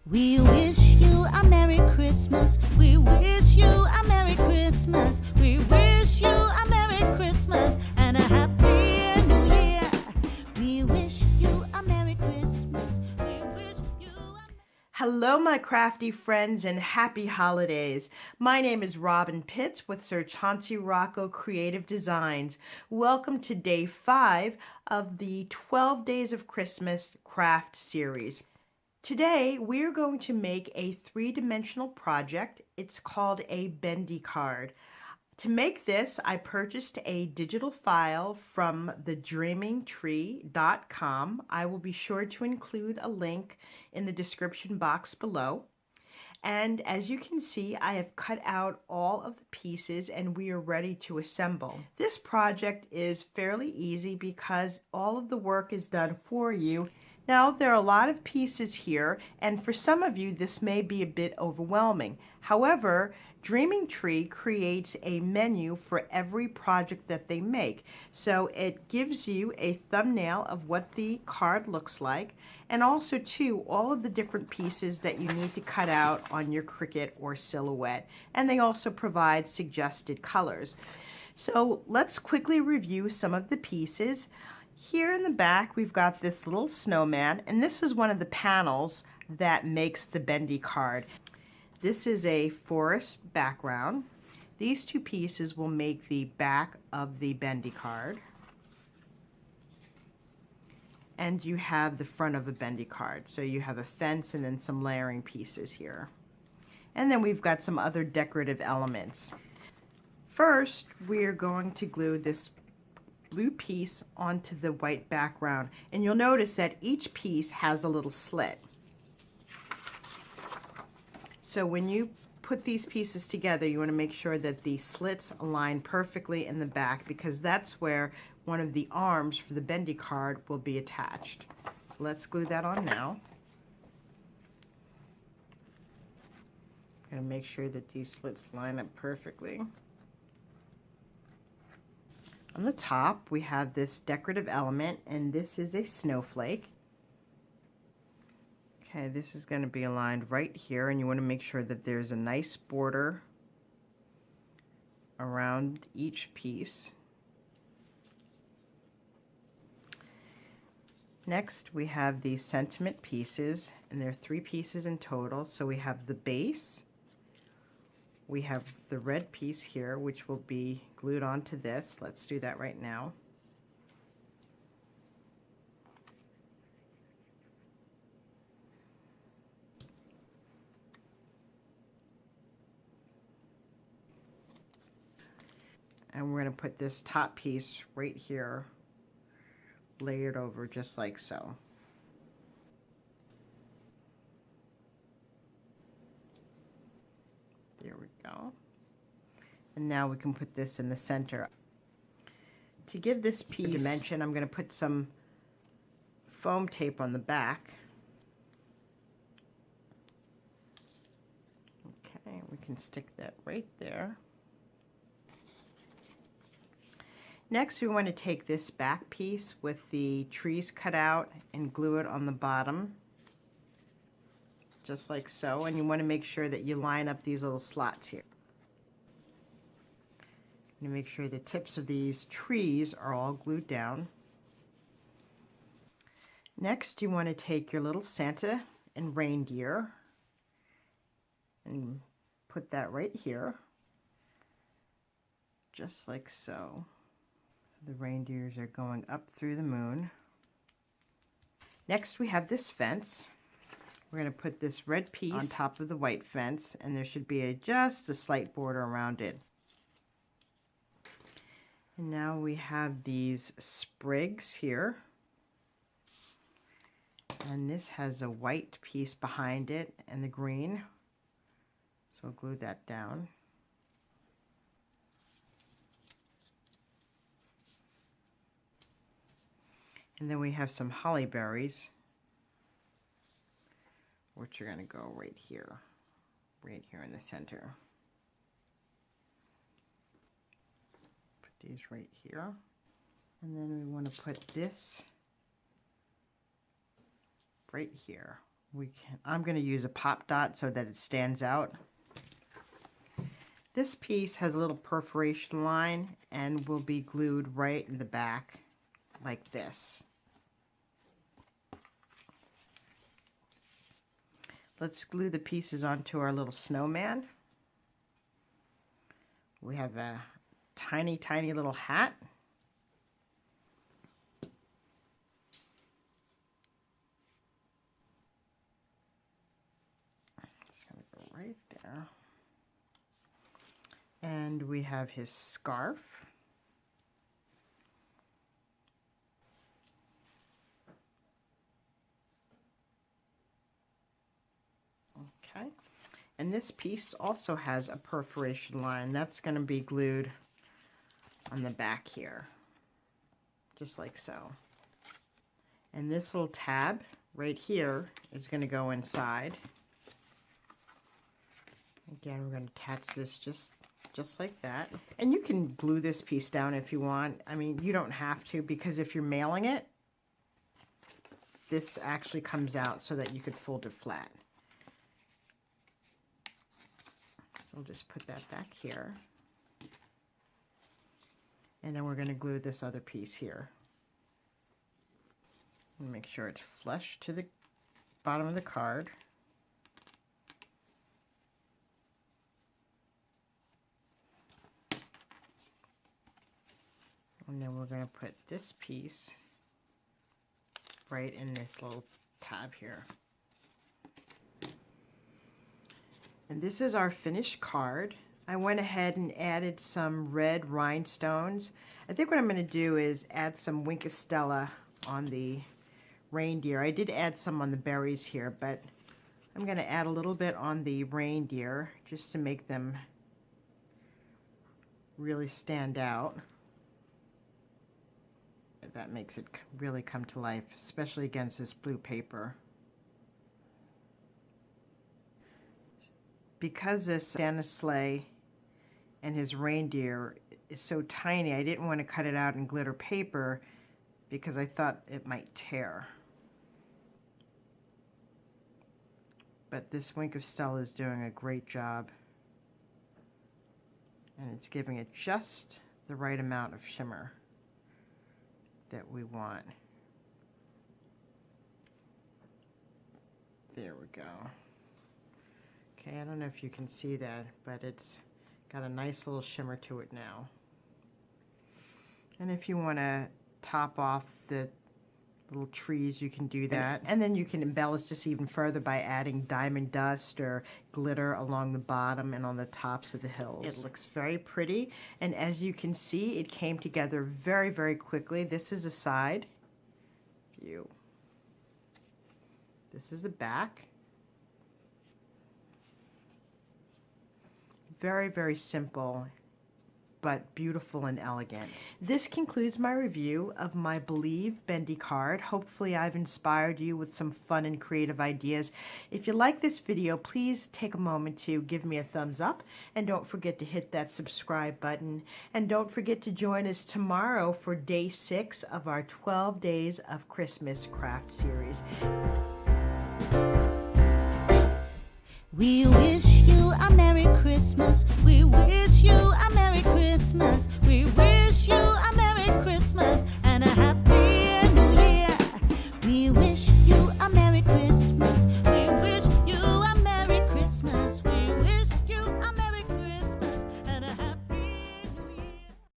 We wish you a Merry Christmas. We wish you a Merry Christmas. We wish you a Merry Christmas and a Happy New Year. We wish you a Merry Christmas. We wish you a... Hello, my crafty friends, and happy holidays. My name is Robyn Pitts with Sir Chauncey Rocco Creative Designs. Welcome to day 5 of the 12 Days of Christmas craft series. Today, we're going to make a three-dimensional project. It's called a Bendy Card. To make this, I purchased a digital file from thedreamingtree.com. I will be sure to include a link in the description box below. And as you can see, I have cut out all of the pieces and we are ready to assemble. This project is fairly easy because all of the work is done for you. Now, there are a lot of pieces here, and for some of you, this may be a bit overwhelming. However, Dreaming Tree creates a menu for every project that they make. So it gives you a thumbnail of what the card looks like, and also, too, all of the different pieces that you need to cut out on your Cricut or Silhouette. And they also provide suggested colors. So let's quickly review some of the pieces. Here in the back, we've got this little snowman, and this is one of the panels that makes the Bendy card. This is a forest background. These two pieces will make the back of the Bendy card. And you have the front of a Bendy card. So you have a fence and then some layering pieces here. And then we've got some other decorative elements. First, we're going to glue this blue piece onto the white background, and you'll notice that each piece has a little slit. So when you put these pieces together, you want to make sure that the slits align perfectly in the back, because that's where one of the arms for the Bendy card will be attached. So let's glue that on now. I'm going to make sure that these slits line up perfectly. On the top, we have this decorative element, and this is a snowflake. Okay, this is going to be aligned right here, and you want to make sure that there's a nice border around each piece. Next, we have the sentiment pieces, and there are 3 pieces in total. So we have the base. We have the red piece here, which will be glued onto this. Let's do that right now. And we're going to put this top piece right here, layered over just like so. There we go. And now we can put this in the center. To give this piece a dimension, I'm going to put some foam tape on the back. Okay, we can stick that right there. Next, we want to take this back piece with the trees cut out and glue it on the bottom, just like so, and you want to make sure that you line up these little slots here. You make sure the tips of these trees are all glued down. Next, you want to take your little Santa and reindeer and put that right here, just like so. The reindeers are going up through the moon. Next, we have this fence. We're going to put this red piece on top of the white fence, and there should be just a slight border around it. And now we have these sprigs here. And this has a white piece behind it and the green. So we'll glue that down. And then we have some holly berries, which are going to go right here in the center. Put these right here. And then we want to put this right here I'm going to use a pop dot so that it stands out. This piece has a little perforation line and will be glued right in the back like this. Let's glue the pieces onto our little snowman. We have a tiny, tiny little hat. It's going to go right there. And we have his scarf. Okay. And this piece also has a perforation line. That's going to be glued on the back here, just like so. And this little tab right here is going to go inside. Again, we're going to attach this just like that. And you can glue this piece down if you want. I mean, you don't have to, because if you're mailing it, this actually comes out so that you could fold it flat. So I'll just put that back here. And then we're going to glue this other piece here. And make sure it's flush to the bottom of the card. And then we're going to put this piece right in this little tab here. And this is our finished card. I went ahead and added some red rhinestones. I think what I'm going to do is add some Winkostella on the reindeer. I did add some on the berries here, but I'm going to add a little bit on the reindeer just to make them really stand out. That makes it really come to life, especially against this blue paper. Because this Santa's sleigh and his reindeer is so tiny, I didn't want to cut it out in glitter paper because I thought it might tear. But this Winkostella is doing a great job, and it's giving it just the right amount of shimmer that we want. There we go. Okay, I don't know if you can see that, but it's got a nice little shimmer to it now. And if you want to top off the little trees, you can do that. And then you can embellish this even further by adding diamond dust or glitter along the bottom and on the tops of the hills. It looks very pretty, and as you can see, it came together very, very quickly. This is the side view. This is the back. Very, very simple, but beautiful and elegant. This concludes my review of my Believe Bendy card. Hopefully I've inspired you with some fun and creative ideas. If you like this video, please take a moment to give me a thumbs up, and don't forget to hit that subscribe button. And don't forget to join us tomorrow for day 6 of our 12 Days of Christmas craft series. We wish you a Merry Christmas. We wish you a Merry Christmas. We wish you a Merry Christmas and a happy